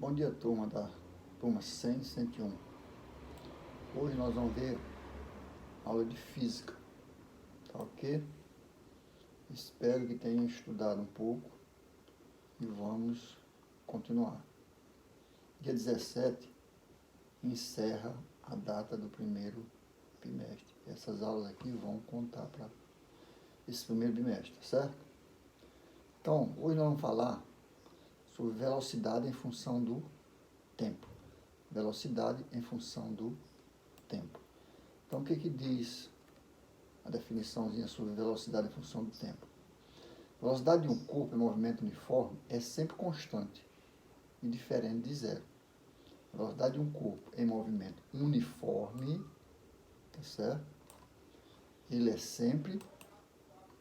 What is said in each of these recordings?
Bom dia, turma da turma 100 e 101. Hoje nós vamos ver aula de física, tá ok? Espero que tenham estudado um pouco e vamos continuar. Dia 17 encerra a data do primeiro bimestre. Essas aulas aqui vão contar para esse primeiro bimestre, certo? Então, hoje nós vamos falar sobre velocidade em função do tempo. Velocidade em função do tempo. Então, o que diz a definiçãozinha sobre velocidade em função do tempo? A velocidade de um corpo em movimento uniforme é sempre constante e diferente de zero. A velocidade de um corpo em movimento uniforme, tá certo? Ele é sempre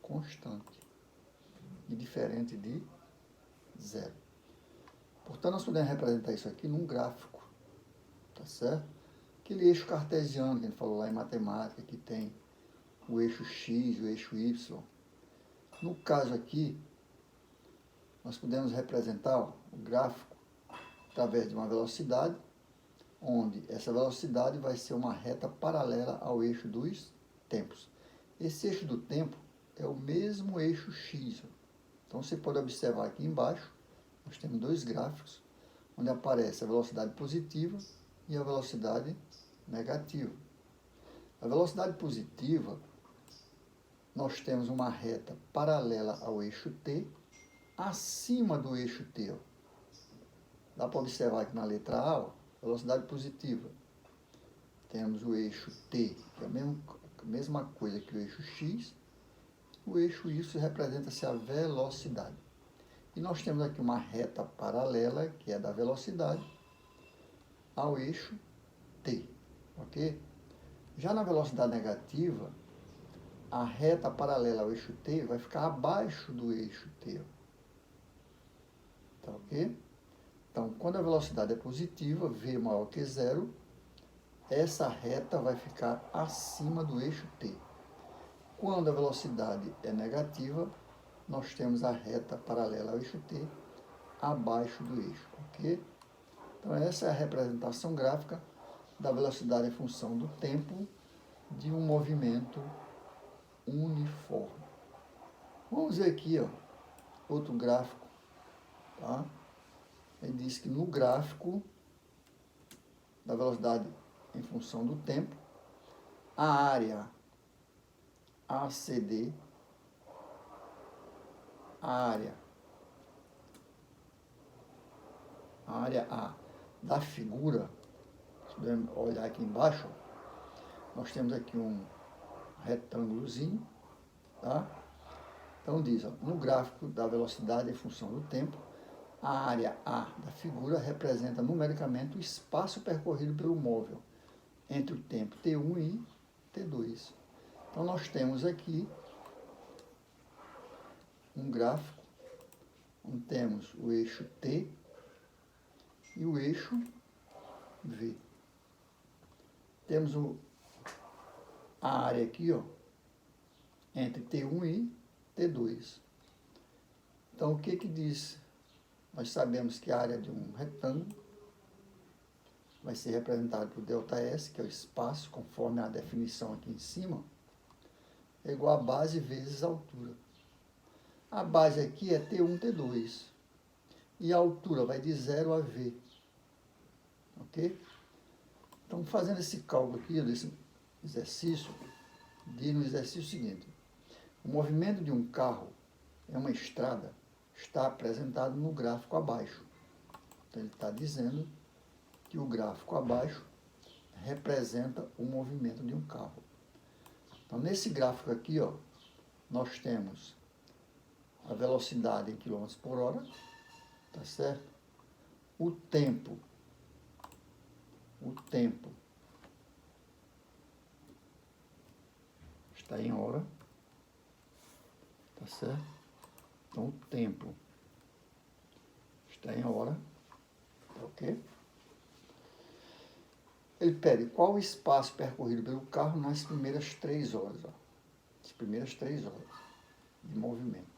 constante e diferente de zero. Portanto, nós podemos representar isso aqui num gráfico, tá certo? Aquele eixo cartesiano que a gente falou lá em matemática, que tem o eixo X e o eixo Y. No caso aqui, nós podemos representar o gráfico através de uma velocidade, onde essa velocidade vai ser uma reta paralela ao eixo dos tempos. Esse eixo do tempo é o mesmo eixo X. Então, você pode observar aqui embaixo, nós temos dois gráficos, onde aparece a velocidade positiva e a velocidade negativa. A velocidade positiva, nós temos uma reta paralela ao eixo T, acima do eixo T. Ó. Dá para observar aqui na letra A, ó, velocidade positiva. Temos o eixo T, que é a mesma coisa que o eixo X. O eixo Y representa-se a velocidade. E nós temos aqui uma reta paralela, que é da velocidade, ao eixo T, ok? Já na velocidade negativa, a reta paralela ao eixo T vai ficar abaixo do eixo T. Tá ok? Então, quando a velocidade é positiva, v maior que zero, essa reta vai ficar acima do eixo T. Quando a velocidade é negativa, nós temos a reta paralela ao eixo T abaixo do eixo, ok? Então, essa é a representação gráfica da velocidade em função do tempo de um movimento uniforme. Vamos ver aqui, ó, outro gráfico, tá? Ele diz que no gráfico da velocidade em função do tempo, a área ACD, a área A da figura, se pudermos olhar aqui embaixo, nós temos aqui um retângulozinho, tá? Então diz, ó, no gráfico da velocidade em função do tempo, a área A da figura representa numericamente o espaço percorrido pelo móvel entre o tempo T1 e T2. Então nós temos aqui um gráfico onde temos o eixo T e o eixo V. Temos a área aqui, ó, entre T1 e T2. Então, o que diz? Nós sabemos que a área de um retângulo vai ser representada por ΔS, que é o espaço, conforme a definição aqui em cima, é igual a base vezes a altura. A base aqui é T1, T2. E a altura vai de 0 a V. Ok? Então, fazendo esse cálculo aqui, desse exercício, diz no exercício seguinte: o movimento de um carro em uma estrada está apresentado no gráfico abaixo. Então, ele está dizendo que o gráfico abaixo representa o movimento de um carro. Então, nesse gráfico aqui, ó, nós temos a velocidade em km por hora, tá certo? O tempo está em hora, tá certo? Então, o tempo está em hora, tá ok? Ele pede qual o espaço percorrido pelo carro nas primeiras 3 horas, ó. As primeiras 3 horas de movimento.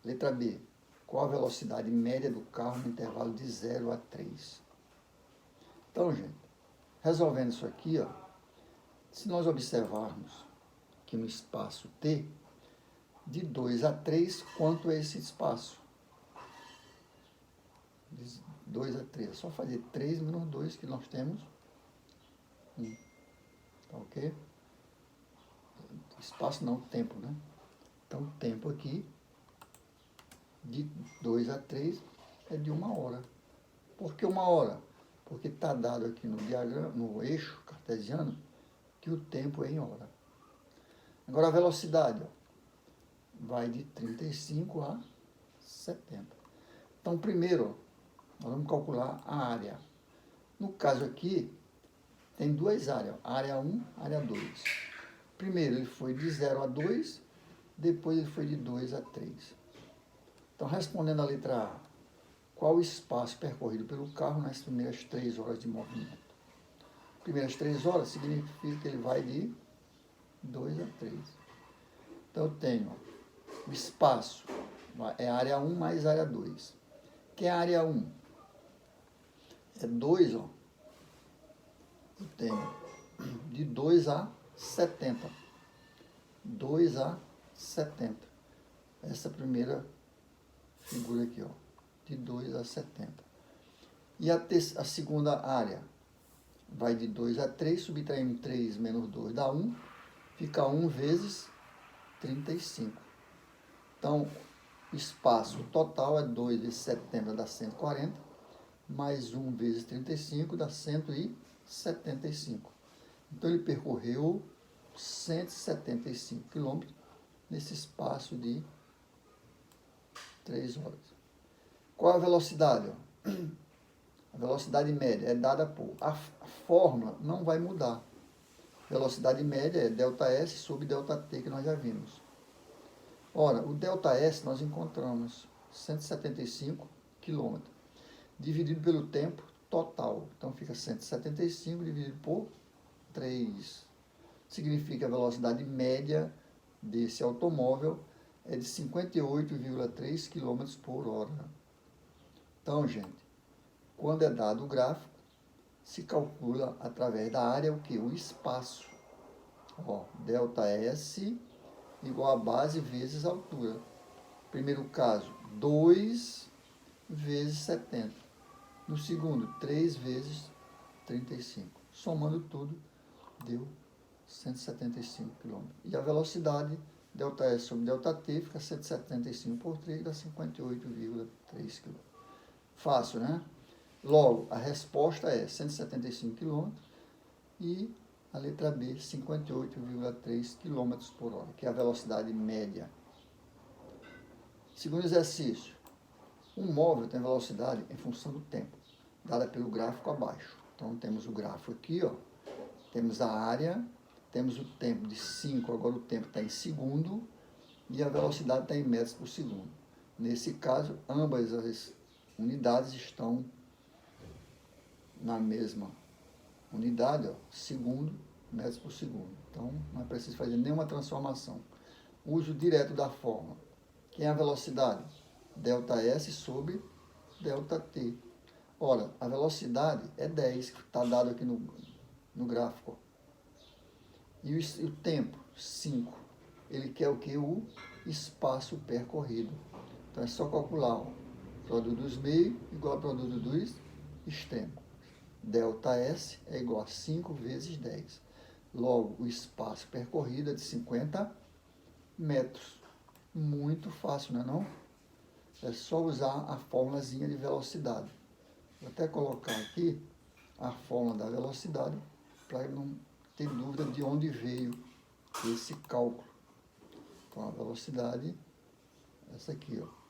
Letra B, qual a velocidade média do carro no intervalo de 0 a 3. Então, gente, resolvendo isso aqui, ó, se nós observarmos que no espaço T, de 2 a 3, quanto é esse espaço? De 2 a 3. É só fazer 3 menos 2, que nós temos 1. Tá ok? Espaço não, tempo, né? Então, o tempo aqui, de 2 a 3, é de 1 hora. Por que 1 hora? Porque está dado aqui no diagrama, no eixo cartesiano, que o tempo é em hora. Agora, a velocidade, ó, vai de 35 a 70. Então, primeiro, ó, nós vamos calcular a área. No caso aqui, tem duas áreas, área 1, área 2. Primeiro, ele foi de 0 a 2, depois ele foi de 2 a 3. Então, respondendo a letra A, qual o espaço percorrido pelo carro nas primeiras 3 horas de movimento? Primeiras 3 horas significa que ele vai de 2 a 3. Então, eu tenho o espaço, é área 1 mais área 2. Que é a área 1? É 2, ó. Eu tenho de 2 a 70. 2 a 70. Essa primeira figura aqui, ó, de 2 a 70. E a segunda área vai de 2 a 3, subtraindo 3 menos 2 dá 1, fica 1 vezes 35. Então, o espaço total é 2 vezes 70 dá 140, mais 1 vezes 35 dá 175. Então, ele percorreu 175 quilômetros nesse espaço de 3 horas. Qual a velocidade? A velocidade média é dada por... A fórmula não vai mudar. Velocidade média é ΔS sobre ΔT, que nós já vimos. Ora, o ΔS nós encontramos 175 km, dividido pelo tempo total. Então, fica 175 dividido por 3. Significa a velocidade média desse automóvel é de 58,3 km por hora. Então, gente, quando é dado o gráfico, se calcula através da área o que? O espaço. Ó, ΔS igual a base vezes a altura. Primeiro caso, 2 vezes 70. No segundo, 3 vezes 35. Somando tudo, deu 175 km. E a velocidade, ΔS sobre ΔT, fica 175 por 3, dá 58,3 km. Fácil, né? Logo, a resposta é 175 km e a letra B, 58,3 km por hora, que é a velocidade média. Segundo exercício, um móvel tem velocidade em função do tempo, dada pelo gráfico abaixo. Então, temos o gráfico aqui, ó, temos a área, temos o tempo de 5, agora o tempo está em segundo, e a velocidade está em metros por segundo. Nesse caso, ambas as unidades estão na mesma unidade, ó, segundo, metros por segundo. Então, não é preciso fazer nenhuma transformação. Uso direto da fórmula. Quem é a velocidade? ΔS sobre ΔT. Ora, a velocidade é 10, que está dado aqui no gráfico. E o tempo? 5. Ele quer o que? O espaço percorrido. Então, é só calcular. Ó, produto dos meios igual ao produto dos extremos. ΔS é igual a 5 vezes 10. Logo, o espaço percorrido é de 50 metros. Muito fácil, não é não? É só usar a fórmulazinha de velocidade. Vou até colocar aqui a fórmula da velocidade para não ter dúvida de onde veio esse cálculo. Então, a velocidade, essa aqui, ó.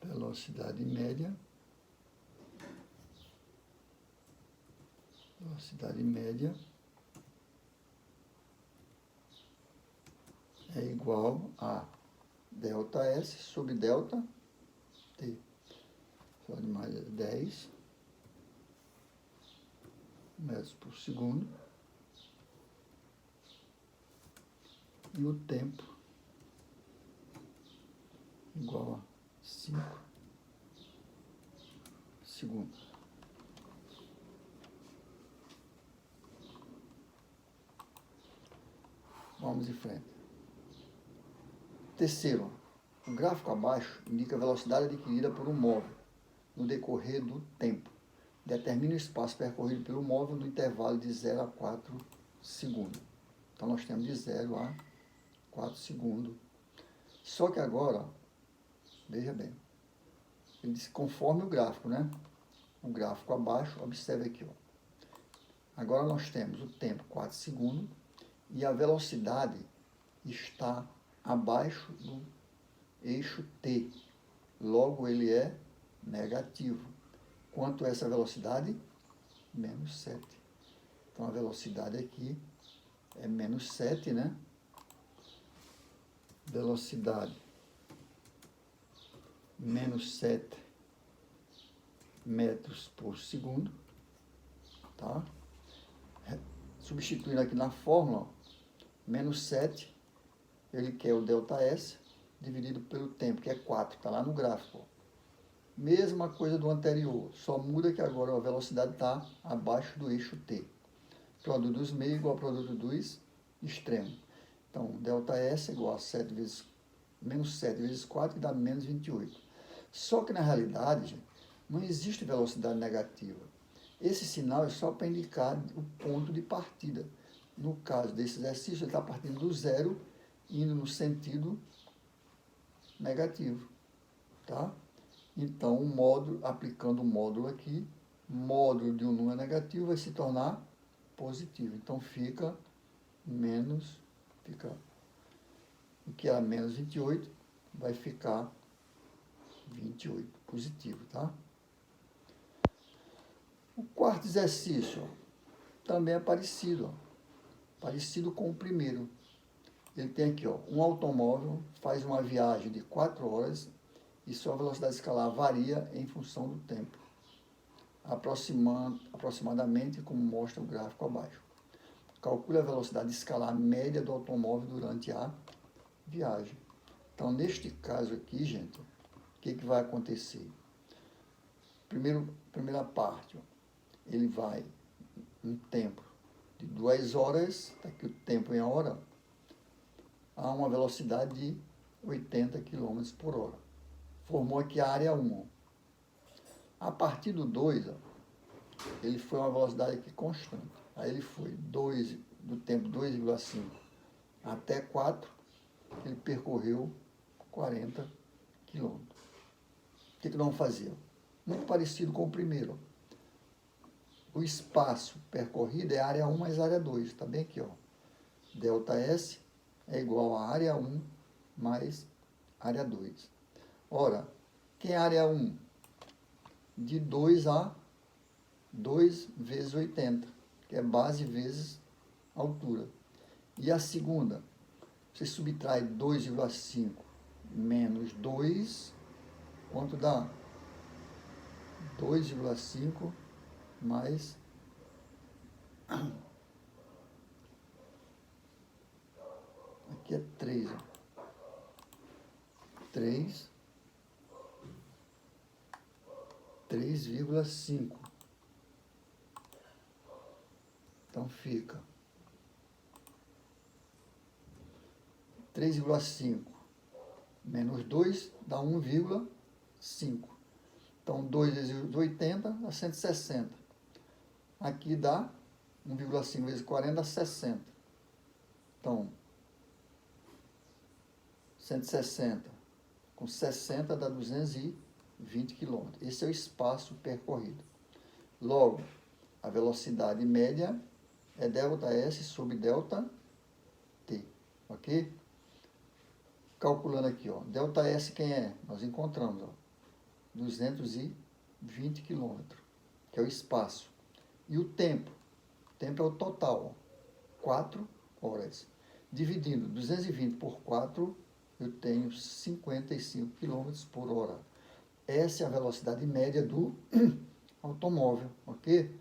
Velocidade média igual a ΔS sobre ΔT. Só de mais 10 metros por segundo. E o tempo igual a 5 segundos. Vamos em frente. Terceiro, o gráfico abaixo indica a velocidade adquirida por um móvel no decorrer do tempo. Determina o espaço percorrido pelo móvel no intervalo de 0 a 4 segundos. Então, nós temos de 0 a 4 segundos. Só que agora, veja bem, ele diz conforme o gráfico, né? O gráfico abaixo, observe aqui, ó. Agora nós temos o tempo 4 segundos e a velocidade está abaixo do eixo T. Logo, ele é negativo. Quanto é essa velocidade? Menos 7. Então, a velocidade aqui é menos 7, né? Velocidade menos 7 metros por segundo, tá? Substituindo aqui na fórmula, menos 7, ele quer o ΔS dividido pelo tempo, que é 4, está lá no gráfico. Mesma coisa do anterior, só muda que agora a velocidade está abaixo do eixo T. Produto dos meios igual ao produto dos extremos. Então, ΔS é igual a 7 vezes, menos 7 vezes 4, que dá menos 28. Só que, na realidade, gente, não existe velocidade negativa. Esse sinal é só para indicar o ponto de partida. No caso desse exercício, ele está partindo do zero, indo no sentido negativo. Tá? Então, o módulo, aplicando o módulo aqui, módulo de um número negativo vai se tornar positivo. Então, fica menos, o que era menos 28, vai ficar 28, positivo, tá? O quarto exercício, ó, também é parecido, ó, parecido com o primeiro. Ele tem aqui, ó, um automóvel faz uma viagem de 4 horas e sua velocidade escalar varia em função do tempo, aproximadamente como mostra o gráfico abaixo. Calcule a velocidade escalar média do automóvel durante a viagem. Então, neste caso aqui, gente, o que vai acontecer? Primeira parte, ó, ele vai um tempo de 2 horas, está aqui o tempo em hora, a uma velocidade de 80 km por hora. Formou aqui a área 1. A partir do 2, ó, ele foi uma velocidade aqui constante. Aí ele foi do tempo 2,5 até 4, ele percorreu 40 km. O que nós vamos fazer? Muito parecido com o primeiro. O espaço percorrido é área 1 mais área 2. Está bem aqui, ó. ΔS é igual a área 1 mais área 2. Ora, quem é a área 1? De 2 a 2 vezes 80, que é base vezes altura. E a segunda, você subtrai 2,5 menos 2, quanto dá? 2,5 mais aqui é 3, ó. 3,5. Então fica 3,5 menos 2 dá 1,5. Então, 2 vezes 80 dá 160. Aqui dá 1,5 vezes 40 dá 60. Então, 160 com 60 dá 220 km. Esse é o espaço percorrido. Logo, a velocidade média é ΔS sobre ΔT. Ok? Calculando aqui, ó, ΔS quem é? Nós encontramos, ó, 220 km, que é o espaço. E o tempo? O tempo é o total, ó, 4 horas. Dividindo 220 por 4, eu tenho 55 km por hora. Essa é a velocidade média do automóvel, ok?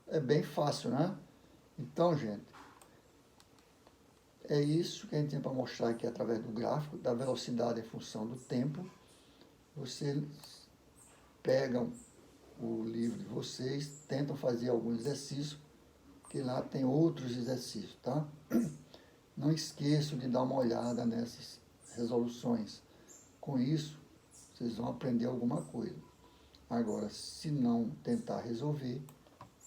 É bem fácil, né? Então, gente, é isso que a gente tem para mostrar aqui através do gráfico, da velocidade em função do tempo. Vocês pegam o livro de vocês, tentam fazer algum exercício, que lá tem outros exercícios, tá? Não esqueçam de dar uma olhada nessas resoluções. Com isso, vocês vão aprender alguma coisa. Agora, se não tentar resolver,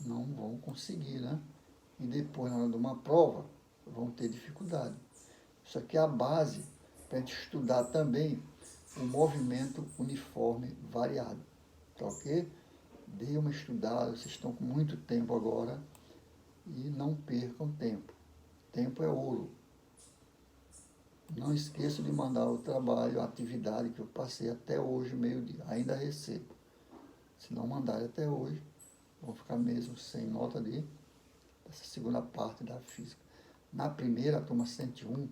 não vão conseguir, né? E depois, na hora de uma prova, vão ter dificuldade. Isso aqui é a base para a gente estudar também o movimento uniforme variado. Tá ok? Dê uma estudada, vocês estão com muito tempo agora e não percam tempo. Tempo é ouro. Não esqueçam de mandar o trabalho, a atividade que eu passei até hoje, meio-dia. Ainda recebo. Se não mandarem até hoje, vão ficar mesmo sem nota dessa segunda parte da física. Na primeira, turma 101,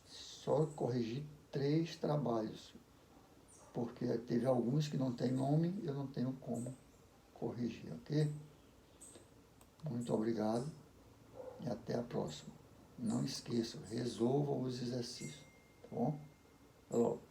só corrigi 3 trabalhos, porque teve alguns que não tem nome, eu não tenho como corrigir, ok? Muito obrigado e até a próxima. Não esqueçam, resolvam os exercícios, tá bom? Falou.